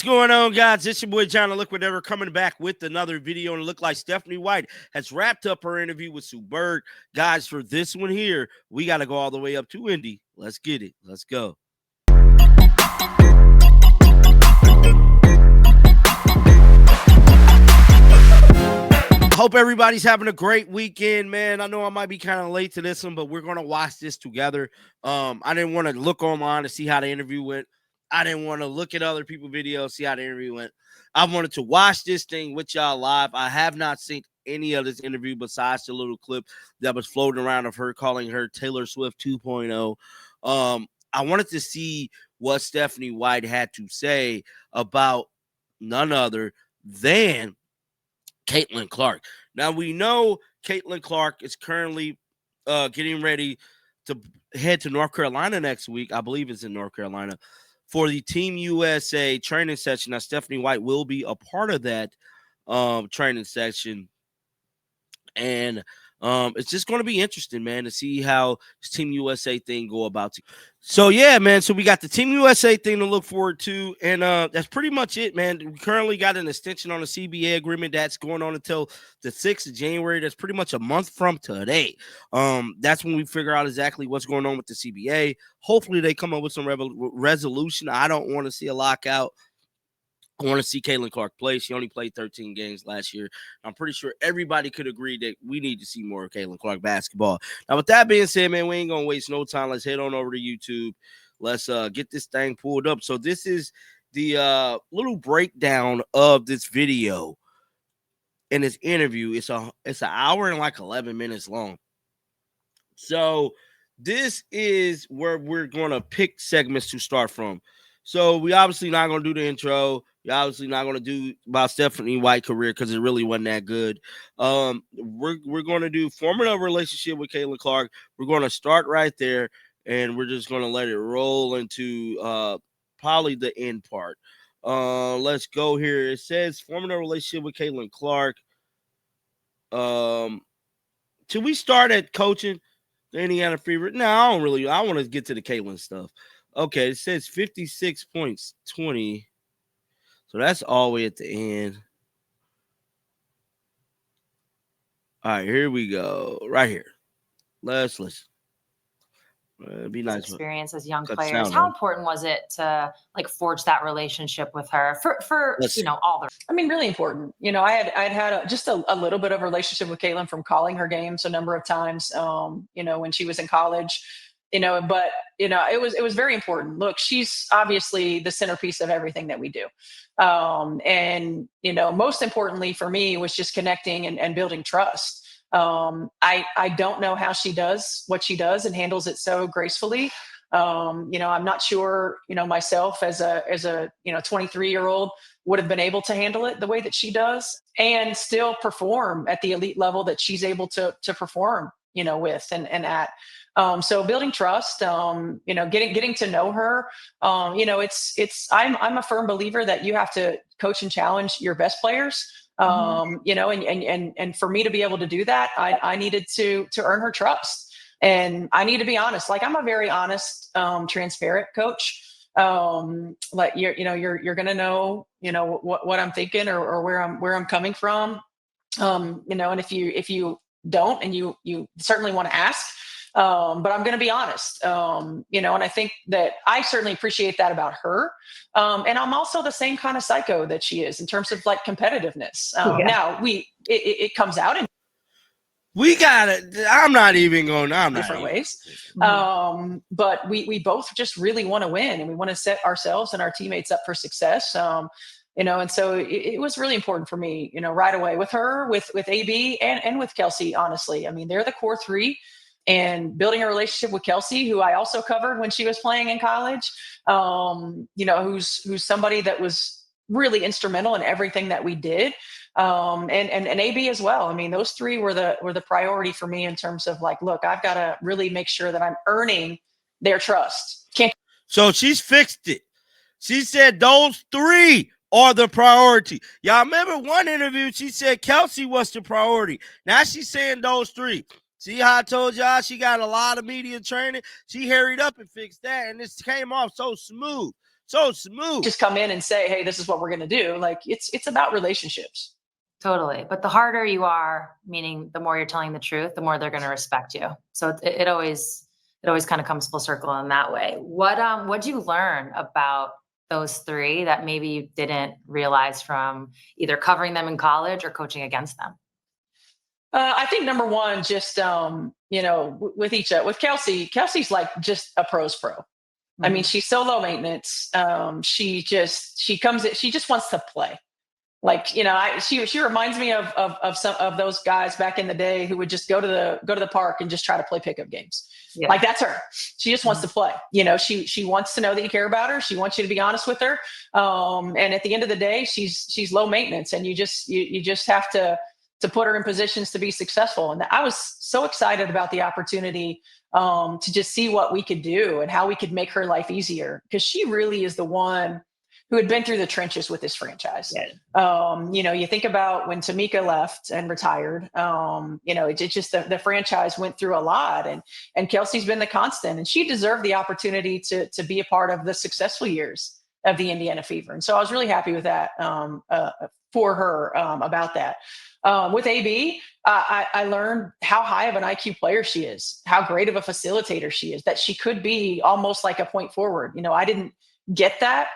What's going on, guys? It's your boy John, Look Whatever, coming back with another video. And it looked like Stephanie White has wrapped up her interview with Sue Bird. Guys, for this one here, we got to go all the way up to Indy. Let's get it. Let's go. Hope everybody's having a great weekend, man. I know I might be kind of late to this one, but we're going to watch this together. I didn't want to look online to see how the interview went. I didn't want to look at other people's videos, see how the interview went. I wanted to watch this thing with y'all live. I have not seen any of this interview besides the little clip that was floating around of her calling her Taylor Swift 2.0. I wanted to see what Stephanie White had to say about none other than Caitlin Clark. Now, we know Caitlin Clark is currently getting ready to head to North Carolina next week. I believe it's in North Carolina for the Team USA training session. Now, Stephanie White will be a part of that training session. And it's just going to be interesting, man, to see how this Team USA thing go about. So, yeah, man, so we got the Team USA thing to look forward to, and that's pretty much it, man. We currently got an extension on the CBA agreement that's going on until the 6th of January. That's pretty much a month from today. That's when we figure out exactly what's going on with the CBA. Hopefully they come up with some resolution. I don't want to see a lockout. I want to see Caitlin Clark play. She only played 13 games last year. I'm pretty sure everybody could agree that we need to see more of Caitlin Clark basketball. Now, with that being said, man, we ain't going to waste no time. Let's head on over to YouTube. Let's get this thing pulled up. So this is the little breakdown of this video and this interview. It's an hour and like 11 minutes long. So this is where we're going to pick segments to start from. So we obviously not going to do the intro. You're obviously not going to do about Stephanie White's career because it really wasn't that good. We're going to do forming a relationship with Caitlin Clark. We're going to start right there, and we're just going to let it roll into probably the end part. Let's go here. It says forming a relationship with Caitlin Clark. Should we start at coaching the Indiana Fever? No, I don't really. I want to get to the Caitlin stuff. Okay, it says 56 points, 20. So that's all the way at the end. All right, here we go. Right here. Let's listen. It'd be nice. Experience as young players. How important was it to like forge that relationship with her for you know all the? I mean, really important. You know, I'd had just a little bit of a relationship with Caitlin from calling her games a number of times. You know, when she was in college. You know, but you know, it was very important. Look, she's obviously the centerpiece of everything that we do. And you know, most importantly for me was just connecting and building trust. I don't know how she does what she does and handles it so gracefully. You know, I'm not sure, you know, myself as a, you know, 23-year-old would have been able to handle it the way that she does and still perform at the elite level that she's able to perform, you know, with and at. So building trust, you know, getting to know her, you know, I'm a firm believer that you have to coach and challenge your best players, you know, and for me to be able to do that, I needed to earn her trust, and I need to be honest. Like I'm a very honest, transparent coach. Like you're going to know, you know, what I'm thinking or where I'm coming from, you know, and if you don't, and you certainly want to ask, but I'm going to be honest, you know, and I think that I certainly appreciate that about her. And I'm also the same kind of psycho that she is in terms of like competitiveness. Now it comes out in we got it. I'm not even going. I'm different not ways. But we both just really want to win, and we want to set ourselves and our teammates up for success. You know, and so it was really important for me, you know, right away with her, with AB and with Kelsey, honestly. I mean, they're the core three. And building a relationship with Kelsey, who I also covered when she was playing in college, you know, who's somebody that was really instrumental in everything that we did, and AB as well. I mean, those three were the priority for me in terms of like, look, I've got to really make sure that I'm earning their trust. So she's fixed it. She said those three are the priority. Y'all remember one interview, she said Kelsey was the priority. Now she's saying those three. See how I told y'all she got a lot of media training? She hurried up and fixed that, and this came off so smooth. So smooth. Just come in and say, hey, this is what we're going to do. Like it's about relationships. Totally. But the harder you are, meaning the more you're telling the truth, the more they're going to respect you. So it always kind of comes full circle in that way. What'd you learn about those three that maybe you didn't realize from either covering them in college or coaching against them? I think number one, just with Kelsey's like just a pro's pro. I mean, she's so low maintenance. She just wants to play. Like, she reminds me of some of those guys back in the day who would just go to the park and just try to play pickup games. Yeah. Like that's her. She just wants to play. She wants to know that you care about her. She wants you to be honest with her. And at the end of the day, she's low maintenance, and you just have to put her in positions to be successful. And I was so excited about the opportunity to just see what we could do and how we could make her life easier, because she really is the one who had been through the trenches with this franchise. Yeah. You think about when Tamika left and retired, it just the franchise went through a lot, and Kelsey's been the constant, and she deserved the opportunity to be a part of the successful years of the Indiana Fever. And so I was really happy with that for her about that. With AB, I learned how high of an IQ player she is, how great of a facilitator she is, that she could be almost like a point forward. I didn't get that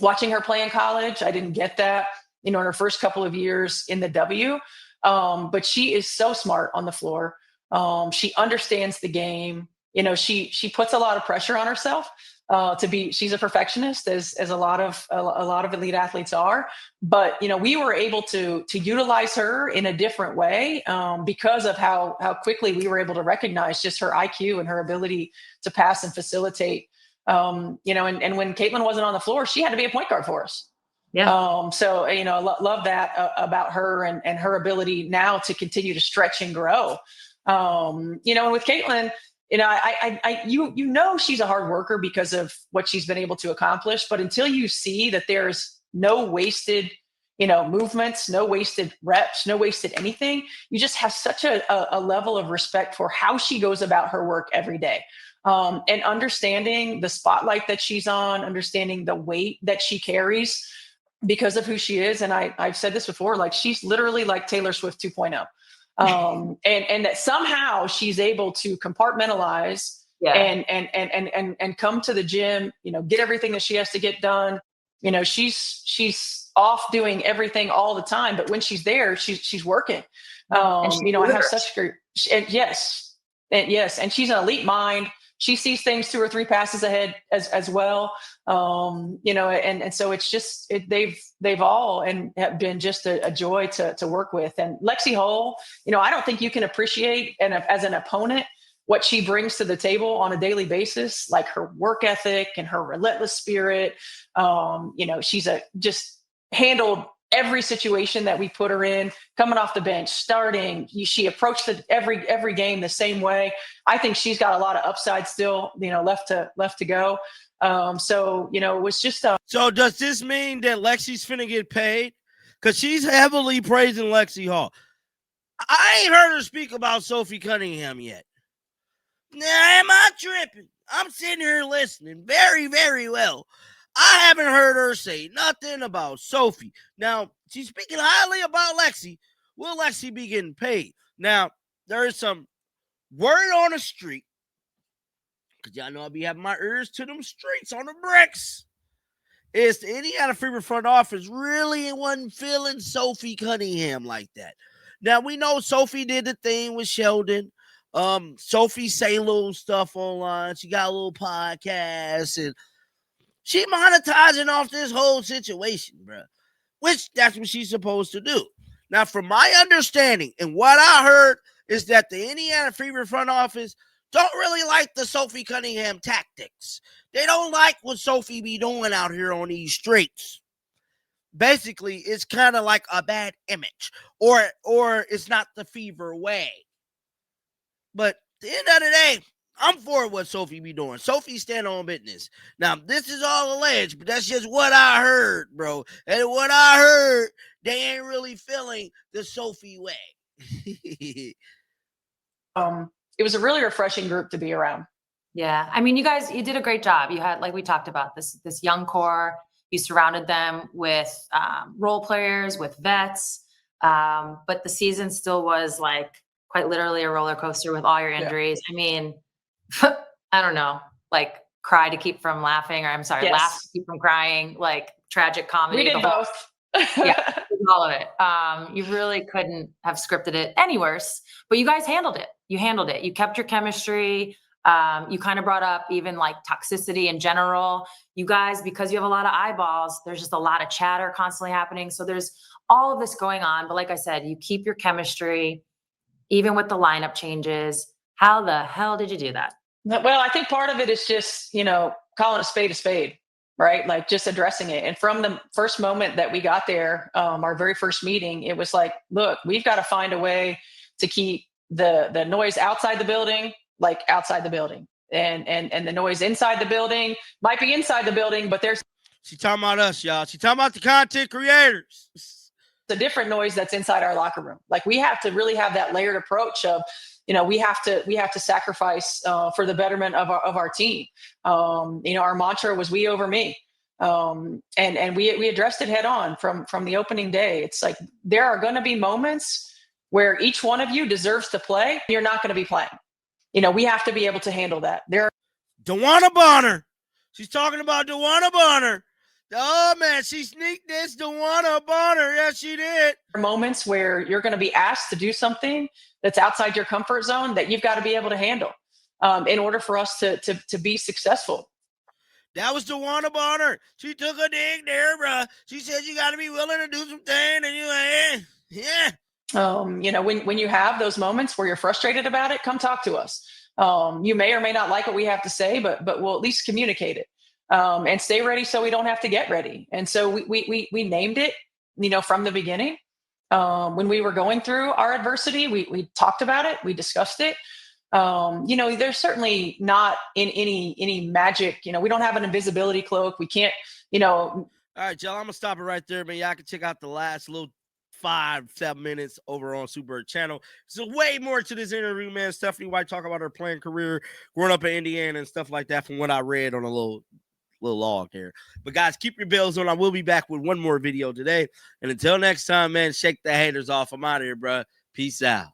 watching her play in college. I didn't get that, in her first couple of years in the W. But she is so smart on the floor. She understands the game. She puts a lot of pressure on herself she's a perfectionist, as a lot of elite athletes are. But, we were able to utilize her in a different way because of how quickly we were able to recognize just her IQ and her ability to pass and facilitate. And when Caitlin wasn't on the floor, she had to be a point guard for us. Yeah. So, I love that about her and her ability now to continue to stretch and grow. And with Caitlin, she's a hard worker because of what she's been able to accomplish. But until you see that there's no wasted, movements, no wasted reps, no wasted anything, you just have such a level of respect for how she goes about her work every day. And understanding the spotlight that she's on, understanding the weight that she carries because of who she is. And I've said this before, like she's literally like Taylor Swift 2.0. And that somehow she's able to compartmentalize and come to the gym, get everything that she has to get done. She's off doing everything all the time, but when she's there, she's working. I have such great, and yes. And she's an elite mind. She sees things 2 or 3 passes ahead as well. And so it's just, they've all and have been just a joy to work with. And Lexi Hull, I don't think you can appreciate as an opponent what she brings to the table on a daily basis, like her work ethic and her relentless spirit. She's just handled every situation that we put her in, coming off the bench, starting. She approached every game the same way. I think she's got a lot of upside still, left to go. It was just. So does this mean that Lexi's finna get paid? Because she's heavily praising Lexi Hall. I ain't heard her speak about Sophie Cunningham yet. Now, am I tripping? I'm sitting here listening very, very well. I haven't heard her say nothing about Sophie. Now, she's speaking highly about Lexi. Will Lexi be getting paid? Now, there is some word on the street, because y'all know I be having my ears to them streets on the bricks, is the Indiana Fever front office really wasn't feeling Sophie Cunningham like that. Now, we know Sophie did the thing with Sheldon. Sophie say little stuff online. She got a little podcast, and she monetizing off this whole situation, bro. Which that's what she's supposed to do. Now, from my understanding and what I heard is that the Indiana Fever front office don't really like the Sophie Cunningham tactics. They don't like what Sophie be doing out here on these streets. Basically, it's kind of like a bad image, or it's not the Fever way. But at the end of the day, I'm for what Sophie be doing. Sophie stand on business. Now, this is all alleged, but that's just what I heard, bro. And what I heard, they ain't really feeling the Sophie way. It was a really refreshing group to be around. Yeah. I mean, you guys, you did a great job. You had, like we talked about, this young core. You surrounded them with role players, with vets. But the season still was like quite literally a roller coaster with all your injuries. I mean, I don't know, like cry to keep from laughing, or I'm sorry, laugh to Yes. keep from crying, like tragic comedy. We did both. Yeah, all of it. You really couldn't have scripted it any worse, but you guys handled it. You handled it. You kept your chemistry. You kind of brought up even like toxicity in general. You guys, because you have a lot of eyeballs, there's just a lot of chatter constantly happening. So there's all of this going on. But like I said, you keep your chemistry, even with the lineup changes. How the hell did you do that? Well, I think part of it is just, calling a spade, right? Like just addressing it. And from the first moment that we got there, our very first meeting, it was like, look, we've got to find a way to keep the noise outside the building, like outside the building. And the noise inside the building might be inside the building, but there's She talking about us, y'all. She talking about the content creators. a different noise that's inside our locker room. Like we have to really have that layered approach of, we have to sacrifice for the betterment of our team. Our mantra was "we over me," and we addressed it head on from the opening day. It's like there are going to be moments where each one of you deserves to play. You're not going to be playing. We have to be able to handle that. Dewana Bonner. She's talking about Dewana Bonner. Oh man, she sneaked this Dewana Bonner. Yes, she did. Moments where you're going to be asked to do something that's outside your comfort zone that you've got to be able to handle in order for us to be successful. That was Dewana Bonner. She took a dig there, bro. She said you got to be willing to do something, and you're like, yeah. When you have those moments where you're frustrated about it, come talk to us. You may or may not like what we have to say, but we'll at least communicate it and stay ready so we don't have to get ready. And so we named it, from the beginning. When we were going through our adversity, we talked about it, we discussed it. There's certainly not in any magic. We don't have an invisibility cloak. We can't. All right, y'all. I'm gonna stop it right there, man. Y'all can check out the last little 5-7 minutes over on Super Channel. So way more to this interview, man. Stephanie White talk about her playing career, growing up in Indiana and stuff like that, from what I read on a little log here. But guys, keep your bells on. I will be back with one more video today. And until next time, man, shake the haters off. I'm out of here, bro. Peace out.